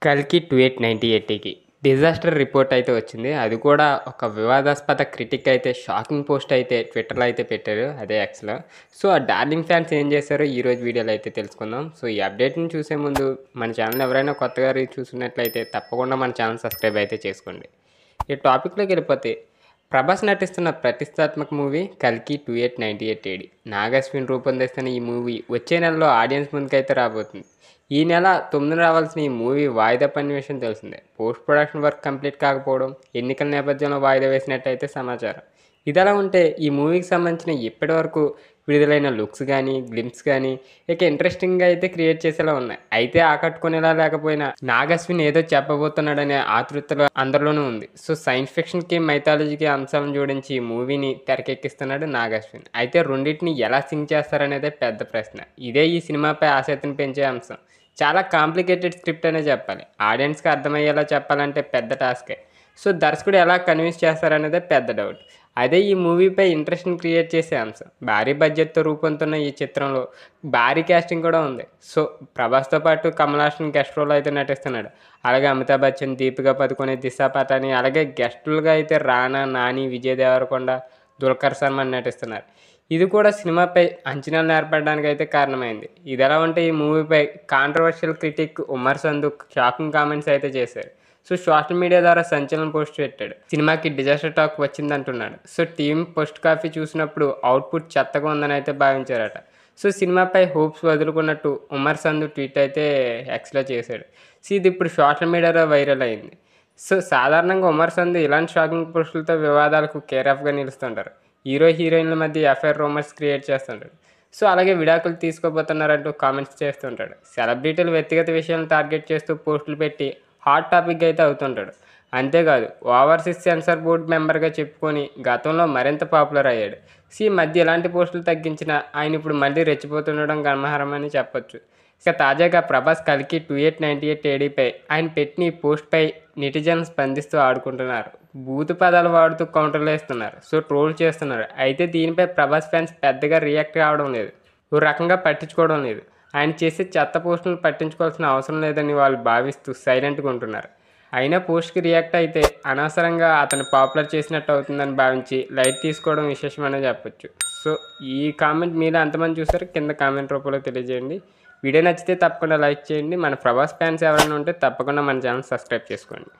కల్కి 2898కి disaster report అయితే వచ్చింది. అది కూడా ఒక వివాదాస్పద క్రిటిక్ అయితే షాకింగ్ పోస్ట్ అయితే ట్విట్టర్లో అయితే పెట్టారు, అదే ఎక్స్లో. సో ఆ డార్లింగ్ ఫ్యాన్స్ ఏం చేశారో ఈరోజు వీడియోలో అయితే తెలుసుకుందాం. సో ఈ అప్డేట్ని చూసే ముందు మన ఛానల్ ఎవరైనా కొత్తగా చూసినట్లయితే తప్పకుండా మన ఛానల్ సబ్స్క్రైబ్ అయితే చేసుకోండి. ఈ టాపిక్లోకి వెళ్ళిపోతే, ప్రభాస్ నటిస్తున్న ప్రతిష్టాత్మక మూవీ కల్కి 2898 AD. నాగ్ అశ్విన్ రూపొందిస్తున్న ఈ మూవీ వచ్చే నెలలో ఆడియన్స్ ముందుకైతే రాబోతుంది. ఈ నెల 9 రావాల్సిన ఈ మూవీ వాయిదా పడిన విషయం తెలిసిందే. పోస్ట్ ప్రొడక్షన్ వర్క్ కంప్లీట్ కాకపోవడం, ఎన్నికల నేపథ్యంలో వాయిదా వేసినట్టయితే సమాచారం. ఇదిలా ఉంటే ఈ మూవీకి సంబంధించిన ఇప్పటి వరకు విడుదలైన లుక్స్ కానీ గ్లిమ్స్ కానీ ఇక ఇంట్రెస్టింగ్గా అయితే క్రియేట్ చేసేలా ఉన్నాయి. అయితే ఆకట్టుకునేలా లేకపోయినా నాగ్ అశ్విన్ ఏదో చెప్పబోతున్నాడనే ఆతృతలో అందరిలోనూ ఉంది. సో సైన్స్ ఫిక్షన్కి మైథాలజీకి అంశాలను జోడించి ఈ మూవీని తెరకెక్కిస్తున్నాడు నాగ్ అశ్విన్. అయితే రెండింటిని ఎలా సింక్ చేస్తారనేదే పెద్ద ప్రశ్న. ఇదే ఈ సినిమాపై ఆసక్తిని పెంచే అంశం. చాలా కాంప్లికేటెడ్ స్క్రిప్ట్ అనే చెప్పాలి. ఆడియన్స్కి అర్థమయ్యేలా చెప్పాలంటే పెద్ద టాస్కే. సో దర్శకుడు ఎలా కన్విన్స్ చేస్తారనేదే పెద్ద డౌట్. అదే ఈ మూవీపై ఇంట్రెస్ట్ని క్రియేట్ చేసే అంశం. భారీ బడ్జెట్తో రూపొందుతున్న ఈ చిత్రంలో భారీ క్యాస్టింగ్ కూడా ఉంది. సో ప్రభాస్తో పాటు కమల్ హాసన్ గెస్ట్ రోల్ అయితే నటిస్తున్నాడు. అలాగే అమితాబ్ బచ్చన్, దీపికా పదుకొనే, దిశా పటాని, అలాగే గెస్టులుగా అయితే రానా, నాని, విజయ్ దేవరకొండ, దుల్కర్ సల్మాన్ నటిస్తున్నారు. ఇది కూడా సినిమాపై అంచనాలు ఏర్పడడానికి అయితే కారణమైంది. ఇది ఎలా ఉంటే ఈ మూవీపై controversial critic Umair Sandhu shocking comments అయితే చేశారు. సో సోషల్ మీడియా ద్వారా సంచలనం పోస్ట్ పెట్టాడు. సినిమాకి డిజాస్టర్ టాక్ వచ్చిందంటున్నాడు. సో టీం పోస్ట్ కాఫీ చూసినప్పుడు అవుట్పుట్ చెత్తగా ఉందని అయితే భావించారట. సో సినిమాపై హోప్స్ వదులుకున్నట్టు ఉమర్ సందు ట్వీట్ అయితే ఎక్స్లో చేశాడు. సో ఇది ఇప్పుడు సోషల్ మీడియాలో వైరల్ అయింది. సో సాధారణంగా ఉమర్ సందు ఇలాంటి షాకింగ్ పోస్టులతో వివాదాలకు కేరాఫ్గా నిలుస్తుంటారు. హీరో హీరోయిన్ల మధ్య ఎఫ్ఐఆర్ రూమర్స్ క్రియేట్ చేస్తుంటాడు. సో అలాగే విడాకులు తీసుకోబోతున్నారంటూ కామెంట్స్ చేస్తుంటాడు. సెలబ్రిటీలు వ్యక్తిగత విషయాలను టార్గెట్ చేస్తూ పోస్టులు పెట్టి హాట్ టాపిక్ అయితే అవుతుంటాడు. అంతేకాదు, ఓవర్సీస్ సెన్సార్ బోర్డు మెంబర్గా చెప్పుకొని గతంలో మరింత పాపులర్ అయ్యాడు. ఈ మధ్య ఇలాంటి పోస్టులు తగ్గించిన ఆయన ఇప్పుడు మళ్ళీ రెచ్చిపోతుండడం గమనార్హమని చెప్పొచ్చు. ఇక తాజాగా ప్రభాస్ కల్కి 2898 ADపై ఆయన పెట్టిన ఈ పోస్ట్పై నెటిజన్లు స్పందిస్తూ ఆడుకుంటున్నారు. బూతు పదాలు వాడుతూ కౌంటర్లు వేస్తున్నారు. సో ట్రోల్ చేస్తున్నారు. అయితే దీనిపై ప్రభాస్ ఫ్యాన్స్ పెద్దగా రియాక్ట్ కావడం లేదు, ఓ రకంగా పట్టించుకోవడం లేదు. ఆయన చేసే చెత్త పోస్టులను పట్టించుకోవాల్సిన అవసరం లేదని వాళ్ళు భావిస్తూ సైలెంట్గా ఉంటున్నారు. అయినా పోస్ట్కి రియాక్ట్ అయితే అనవసరంగా అతను పాపులర్ చేసినట్టు అవుతుందని భావించి లైట్ తీసుకోవడం విశేషమనే చెప్పొచ్చు. సో ఈ కామెంట్ మీలో ఎంతమంది చూసారో కింద కామెంట్ రూపంలో తెలియజేయండి. వీడియో నచ్చితే తప్పకుండా లైక్ చేయండి. మన ప్రభాస్ ఫ్యాన్స్ ఎవరైనా ఉంటే తప్పకుండా మన ఛానల్ సబ్స్క్రైబ్ చేసుకోండి.